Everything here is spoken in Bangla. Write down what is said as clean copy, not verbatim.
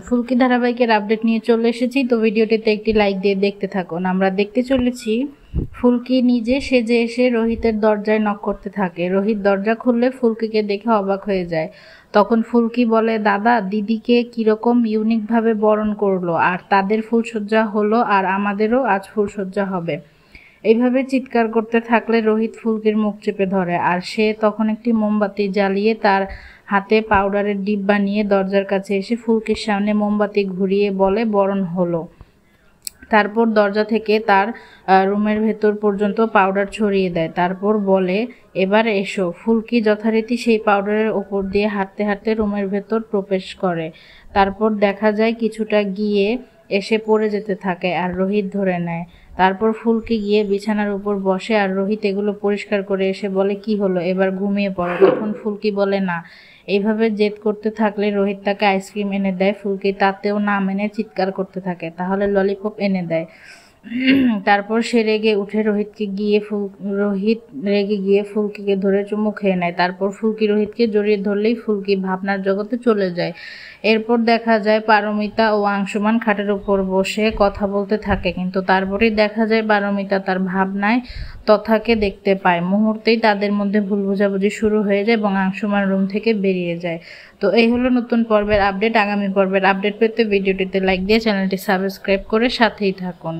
ফুলকি ধারাবাহিকের আপডেট নিয়ে চলে এসেছি। তো ভিডিওটিতে একটি লাইক দিয়ে দেখতে থাকুন। আমরা দেখতে চলেছি ফুলকি নিজে সেজে এসে রোহিতের দরজায় নক করতে থাকে। রোহিত দরজা খুললে ফুলকিকে দেখে অবাক হয়ে যায়। তখন ফুলকি বলে, দাদা দিদিকে কিরকম ইউনিকভাবে বরণ করলো, আর তাদের ফুলসজ্জা হলো আর আমাদেরও আজ ফুলসজ্জা হবে। এইভাবে চিৎকার করতে থাকলে রোহিত ফুলকির মুখ চেপে ধরে, আর সে তখন একটি মোমবাতি জ্বালিয়ে তার হাতে পাউডারের ডিব্বা নিয়ে দরজার কাছে এসে ফুলকির সামনে মোমবাতি ঘুরিয়ে বলে, বরণ হলো। তারপর দরজা থেকে তার রুমের ভেতর পর্যন্ত পাউডার ছড়িয়ে দেয়। তারপর বলে, এবার এসো। ফুলকি যথারীতি সেই পাউডারের ওপর দিয়ে হাঁটতে হাঁটতে রুমের ভেতর প্রবেশ করে। তারপর দেখা যায় কিছুটা গিয়ে এসে পড়ে যেতে থাকে আর রোহিত ধরে নেয়। তারপর ফুলকি গিয়ে বিছানার উপর বসে আর রোহিত এগুলো পরিষ্কার করে এসে বলে, কি হলো, এবার ঘুমিয়ে পড়ো। তখন ফুলকি বলে, না। এইভাবে জেদ করতে থাকলে রোহিত তাকে আইসক্রিম এনে দেয়। ফুলকি তাতেও না মেনে চিৎকার করতে থাকে, তাহলে ললিপপ এনে দেয়। তারপর সে রেগে উঠে রোহিত রেগে গিয়ে ফুলকিকে ধরে চুমু খেয়ে নেয়। তারপর ফুলকি রোহিতকে জড়িয়ে ধরলেই ফুলকি ভাবনার জগতে চলে যায়। এরপর দেখা যায় পারমিতা ও আংশুমান খাটের উপর বসে কথা বলতে থাকে, কিন্তু তারপরেই দেখা যায় পারমিতা তার ভাবনায় তথাকে দেখতে পায়। মুহূর্তেই তাদের মধ্যে ভুল বোঝাবুঝি শুরু হয়ে যায় এবং আংশুমান রুম থেকে বেরিয়ে যায়। তো এই হলো নতুন পর্বের আপডেট। আগামী পর্বের আপডেট পেতে ভিডিওটিতে লাইক দিয়ে চ্যানেলটি সাবস্ক্রাইব করে সাথেই থাকুন।